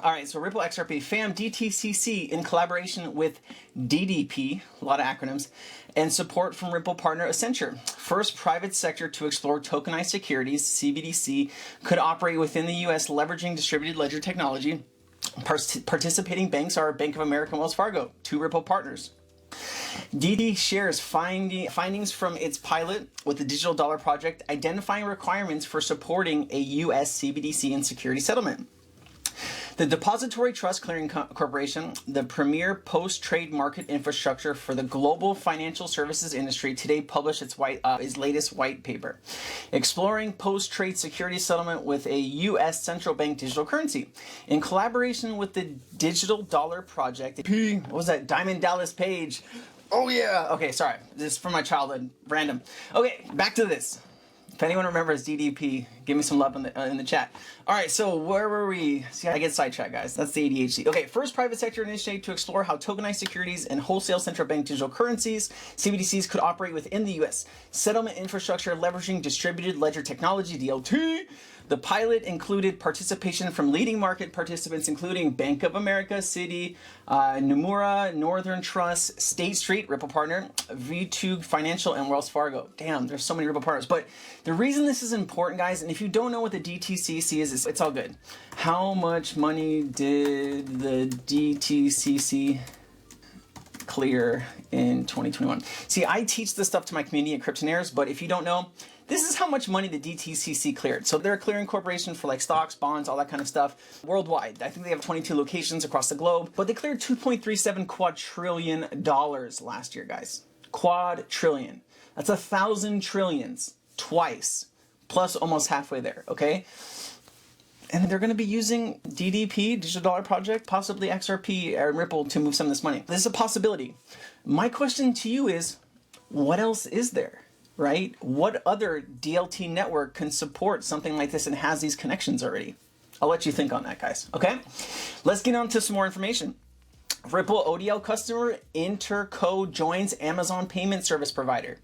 All right, so Ripple XRP, FAM DTCC in collaboration with DDP, a lot of acronyms, and support from Ripple partner Accenture. First private sector to explore tokenized securities, CBDC, could operate within the US leveraging distributed ledger technology. Participating banks are Bank of America and Wells Fargo, two Ripple partners. DD shares findings from its pilot with the Digital Dollar Project, identifying requirements for supporting a US CBDC and security settlement. The Depository Trust Clearing Corporation, the premier post-trade market infrastructure for the global financial services industry, today published its latest white paper, exploring post-trade security settlement with a U.S. central bank digital currency. In collaboration with the Digital Dollar Project, what was that? Diamond Dallas Page. Oh yeah. Okay, sorry. This is from my childhood. Random. Okay, back to this. If anyone remembers DDP, give me some love in the chat. All right, so where were we? See, I get sidetracked, guys. That's the ADHD. Okay, first private sector initiative to explore how tokenized securities and wholesale central bank digital currencies, CBDCs, could operate within the U.S. settlement infrastructure leveraging distributed ledger technology, DLT. The pilot included participation from leading market participants, including Bank of America, Citi, Nomura, Northern Trust, State Street, Ripple partner, V2 Financial, and Wells Fargo. Damn, there's so many Ripple partners. But the reason this is important, guys, and if you don't know what the DTCC is, it's all good. How much money did the DTCC clear in 2021? See, I teach this stuff to my community at Cryptonaires, but if you don't know, this is how much money the DTCC cleared. So they're a clearing corporation for like stocks, bonds, all that kind of stuff worldwide. I think they have 22 locations across the globe, but they cleared $2.37 quadrillion last year, guys. Quadrillion. That's 1,000 trillions twice, plus almost halfway there, okay? And they're going to be using DDP, Digital Dollar Project, possibly XRP or Ripple to move some of this money. This is a possibility. My question to you is, what else is there? Right? What other DLT network can support something like this and has these connections already? I'll let you think on that, guys. Okay? Let's get on to some more information. Ripple ODL customer Interco joins Amazon payment service provider.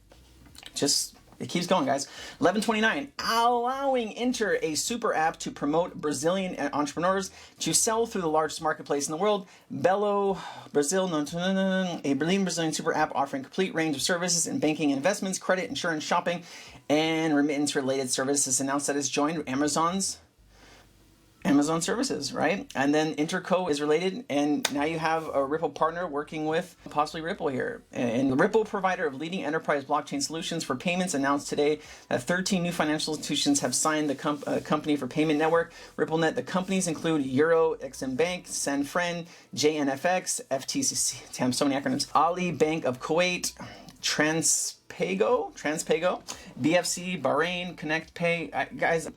It keeps going, guys. 1129, allowing Inter, a super app to promote Brazilian entrepreneurs to sell through the largest marketplace in the world. Belo Brazil, a Brazilian super app offering complete range of services in banking, investments, credit, insurance, shopping, and remittance-related services. Announced that it's joined Amazon services, right? And then Interco is related, and now you have a Ripple partner working with possibly Ripple here. And the Ripple, provider of leading enterprise blockchain solutions for payments, announced today that 13 new financial institutions have signed the company for payment network, RippleNet. The companies include Euro, Exim Bank, Sanfren, JNFX, FTCC, damn, so many acronyms, Ali Bank of Kuwait, Transpego, BFC, Bahrain, Connect Pay. Guys,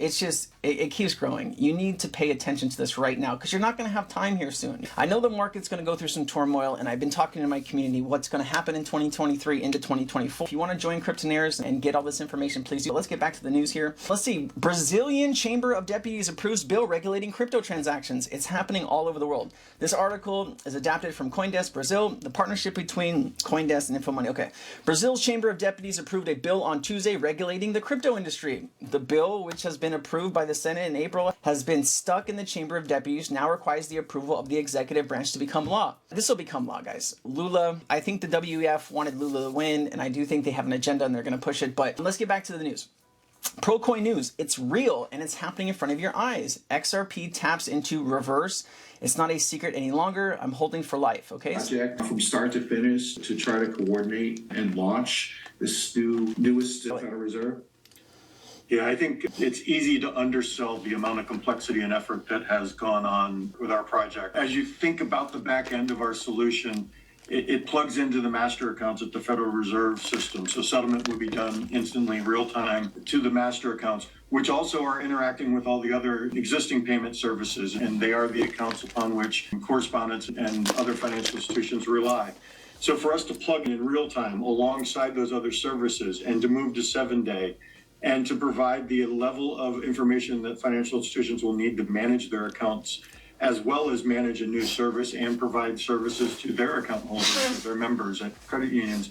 it keeps growing. You need to pay attention to this right now because you're not going to have time here soon. I know the market's going to go through some turmoil, and I've been talking to my community what's going to happen in 2023 into 2024. If you want to join Cryptonaires and get all this information, please do. Let's get back to the news here. Let's see. Brazilian Chamber of Deputies approves bill regulating crypto transactions. It's happening all over the world. This article is adapted from CoinDesk Brazil, the partnership between CoinDesk and InfoMoney. Okay. Brazil's Chamber of Deputies approved a bill on Tuesday regulating the crypto industry. The bill, which has been approved by the Senate in April, has been stuck in the Chamber of Deputies, now requires the approval of the executive branch to become law. This will become law, guys. Lula, I think the WEF wanted Lula to win, and I do think they have an agenda and they're going to push it, but let's get back to the news. ProCoin news, it's real and it's happening in front of your eyes. XRP taps into reverse. It's not a secret any longer. I'm holding for life, okay? Project from start to finish to try to coordinate and launch this newest Federal Reserve. Yeah, I think it's easy to undersell the amount of complexity and effort that has gone on with our project. As you think about the back end of our solution, it plugs into the master accounts at the Federal Reserve System. So settlement would be done instantly, real time, to the master accounts, which also are interacting with all the other existing payment services. And they are the accounts upon which correspondents and other financial institutions rely. So for us to plug in real time alongside those other services and to move to 7-day, and to provide the level of information that financial institutions will need to manage their accounts, as well as manage a new service and provide services to their account holders, to their members at credit unions.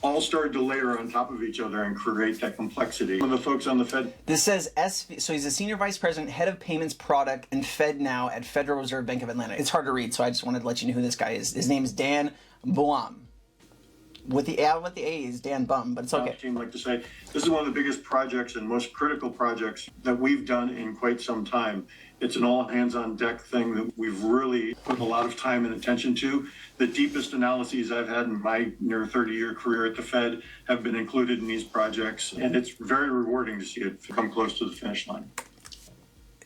all started to layer on top of each other and create that complexity. One of the folks on the Fed. This says SV, so he's a senior vice president, head of payments product and Fed now at Federal Reserve Bank of Atlanta. It's hard to read, so I just wanted to let you know who this guy is. His name is Dan Boum. With the A is Dan Bum, but it's okay. Team like to say, this is one of the biggest projects and most critical projects that we've done in quite some time. It's an all hands on deck thing that we've really put a lot of time and attention to. The deepest analyses I've had in my near 30-year career at the Fed have been included in these projects, and it's very rewarding to see it come close to the finish line.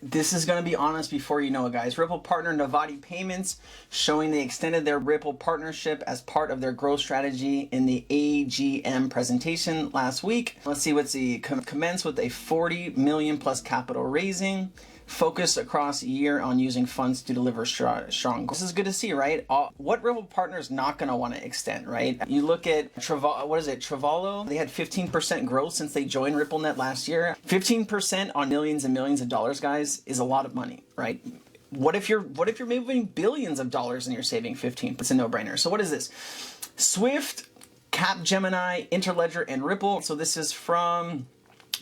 This is going to be honest before you know it, guys. Ripple partner Novati Payments showing they extended their Ripple partnership as part of their growth strategy in the AGM presentation last week. Let's see what's the commence with a 40 million plus capital raising. Focus across a year on using funds to deliver strong. This is good to see, right? What Ripple partner is not going to want to extend, right? You look at Trevolo. They had 15% growth since they joined RippleNet last year. 15% on millions and millions of dollars, guys, is a lot of money, right? What if you're moving billions of dollars and you're saving 15? It's a no-brainer. So what is this? Swift, Capgemini, Interledger, and Ripple. So this is from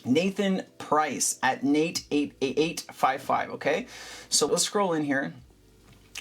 Nathan Price at Nate88855, okay? So let's scroll in here,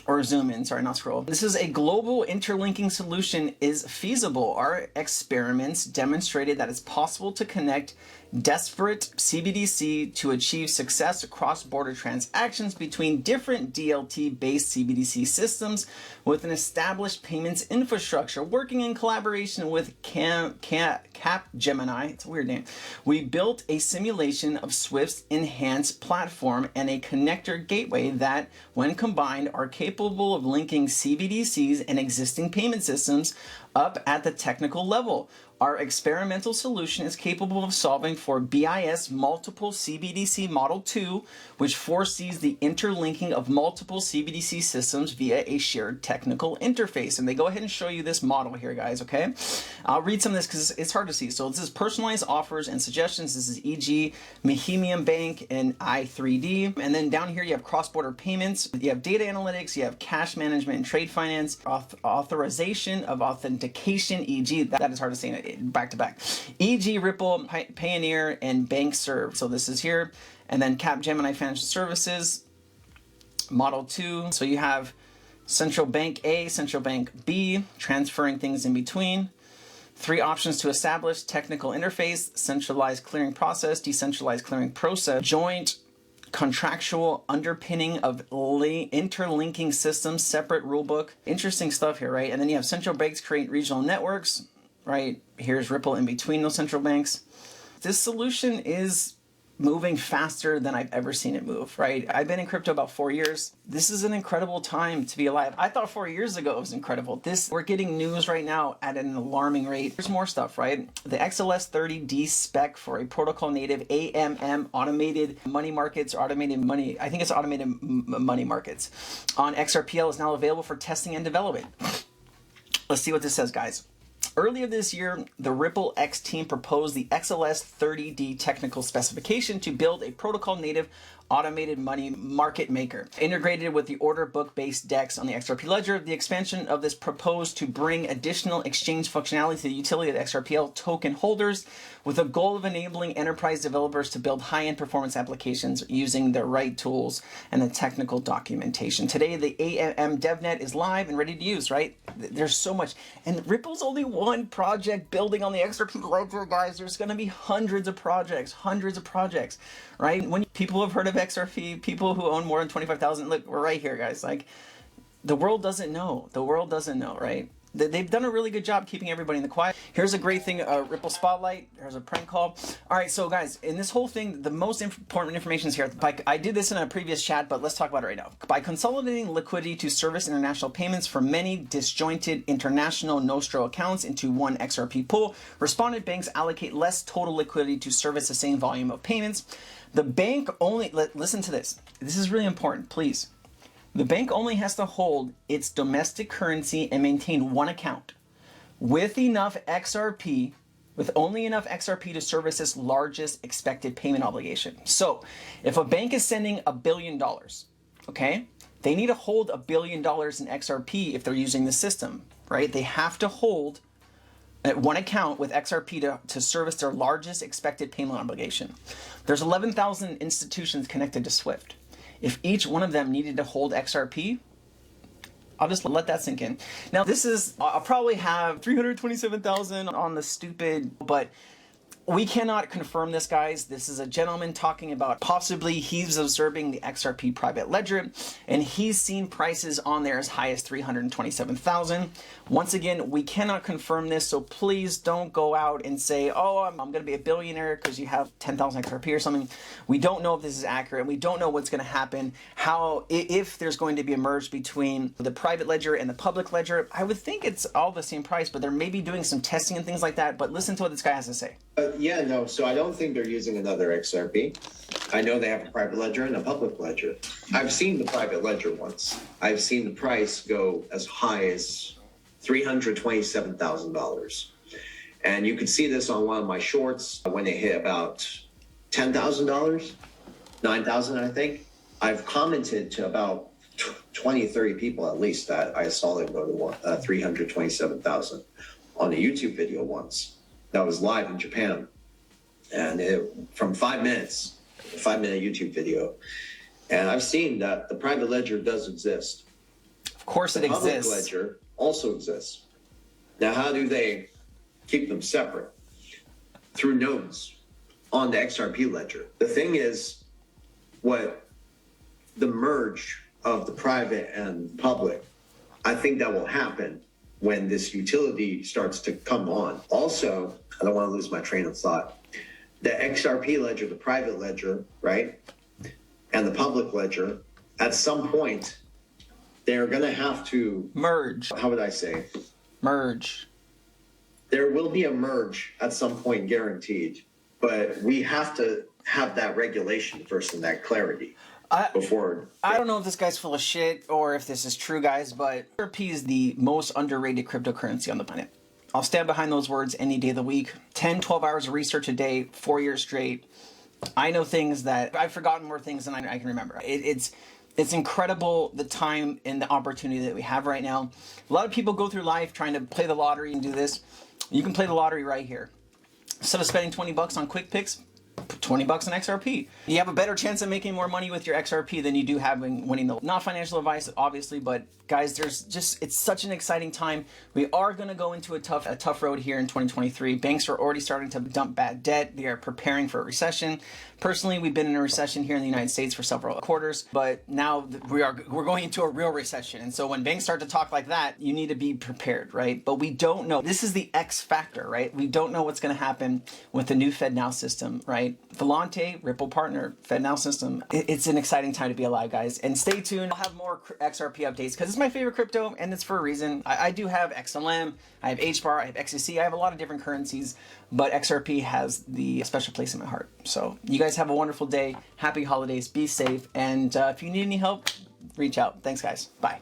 or zoom in, sorry, not scroll. This is a global interlinking solution is feasible. Our experiments demonstrated that it's possible to connect disparate CBDC to achieve success across border transactions between different DLT-based CBDC systems with an established payments infrastructure working in collaboration with Capgemini. It's a weird name. We built a simulation of Swift's enhanced platform and a connector gateway that, when combined, are capable of linking CBDCs and existing payment systems up at the technical level. Our experimental solution is capable of solving for BIS multiple CBDC Model 2, which foresees the interlinking of multiple CBDC systems via a shared technical interface. And they go ahead and show you this model here, guys, okay? I'll read some of this because it's hard to see. So this is personalized offers and suggestions. This is e.g. Mahimium Bank and i3D. And then down here you have cross-border payments. You have data analytics. You have cash management and trade finance. Authorization of authentication, e.g. That is hard to say back to back. E.g. Ripple, Payoneer, and BankServe. So this is here. And then Capgemini Financial Services, Model 2. So you have Central Bank A, Central Bank B, transferring things in between. 3 options to establish: technical interface, centralized clearing process, decentralized clearing process, joint contractual underpinning of interlinking systems, separate rulebook. Interesting stuff here, right? And then you have central banks create regional networks, right? Here's Ripple in between those central banks. This solution is moving faster than I've ever seen it move, right? I've been in crypto about 4 years. This is an incredible time to be alive. I thought 4 years ago it was incredible. We're getting news right now at an alarming rate. There's more stuff, right? The XLS30D spec for a protocol native AMM automated money markets, automated money, I think it's automated money markets on XRPL is now available for testing and development. Let's see what this says, guys. Earlier this year, the Ripple X team proposed the XLS30D technical specification to build a protocol-native automated money market maker. Integrated with the order book-based DEX on the XRP ledger, the expansion of this proposed to bring additional exchange functionality to the utility of the XRPL token holders with a goal of enabling enterprise developers to build high-end performance applications using the right tools and the technical documentation. Today, the AMM DevNet is live and ready to use, right? There's so much. And Ripple's only one project building on the XRP ledger, guys. There's going to be hundreds of projects, right? When people have heard of XRP, people who own more than 25,000, look, we're right here, guys. Like, the world doesn't know. The world doesn't know, right? They've done a really good job keeping everybody in the quiet. Here's a great thing, Ripple Spotlight. There's a prank call. All right, so guys, in this whole thing, the most important information is here. I did this in a previous chat, but let's talk about it right now. By consolidating liquidity to service international payments for many disjointed international Nostro accounts into one XRP pool, respondent banks allocate less total liquidity to service the same volume of payments. The bank only, listen to this. This is really important, please. The bank only has to hold its domestic currency and maintain one account with only enough XRP to service its largest expected payment obligation. So if a bank is sending $1 billion, okay, they need to hold $1 billion in XRP if they're using the system, right? They have to hold one account with XRP to service their largest expected payment obligation. There's 11,000 institutions connected to SWIFT. If each one of them needed to hold XRP, I'll just let that sink in. Now I'll probably have 327,000 on the stupid, but we cannot confirm this, guys. This is a gentleman talking about possibly he's observing the XRP private ledger, and he's seen prices on there as high as 327,000. Once again, we cannot confirm this, so please don't go out and say, oh, I'm going to be a billionaire because you have 10,000 XRP or something. We don't know if this is accurate. We don't know what's going to happen, if there's going to be a merge between the private ledger and the public ledger. I would think it's all the same price, but they're maybe doing some testing and things like that. But listen to what this guy has to say. So I don't think they're using another XRP. I know they have a private ledger and a public ledger. I've seen the private ledger once. I've seen the price go as high as $327,000. And you could see this on one of my shorts when they hit about $10,000, 9,000, I think. I've commented to about 20, 30 people at least that I saw them go to 327,000 on a YouTube video once. That was live in Japan, and from 5 minutes, a 5-minute YouTube video. And I've seen that the private ledger does exist. Of course it exists. The public ledger also exists. Now, how do they keep them separate? Through nodes on the XRP ledger. The thing is, what the merge of the private and public, I think that will happen when this utility starts to come on. Also, I don't want to lose my train of thought. The XRP ledger, the private ledger, right, and the public ledger, at some point, they're going to have to merge. How would I say? Merge. There will be a merge at some point, guaranteed. But we have to have that regulation first and that clarity. Before I don't know if this guy's full of shit or if this is true, guys, but XRP is the most underrated cryptocurrency on the planet. I'll stand behind those words any day of the week. 10, 12 hours of research a day, 4 years straight. I know things that I've forgotten more things than I can remember. It's incredible, the time and the opportunity that we have right now. A lot of people go through life trying to play the lottery and do this. You can play the lottery right here. Instead of spending 20 bucks on quick picks, put 20 bucks on XRP. You have a better chance of making more money with your XRP than you do having winning the. Not financial advice, obviously, but guys, it's such an exciting time. We are going to go into a tough road here in 2023. Banks are already starting to dump bad debt. They are preparing for a recession. Personally, we've been in a recession here in the United States for several quarters, but now we're going into a real recession. And so when banks start to talk like that, you need to be prepared, right? But we don't know. This is the X factor, right? We don't know what's going to happen with the new FedNow system, right? Volante, Ripple partner, FedNow system. It's an exciting time to be alive, guys. And stay tuned. I'll have more XRP updates because it's my favorite crypto and it's for a reason. I do have XLM, I have HBAR, I have XCC, I have a lot of different currencies, but XRP has the special place in my heart. So you guys have a wonderful day. Happy holidays. Be safe. And if you need any help, reach out. Thanks, guys. Bye.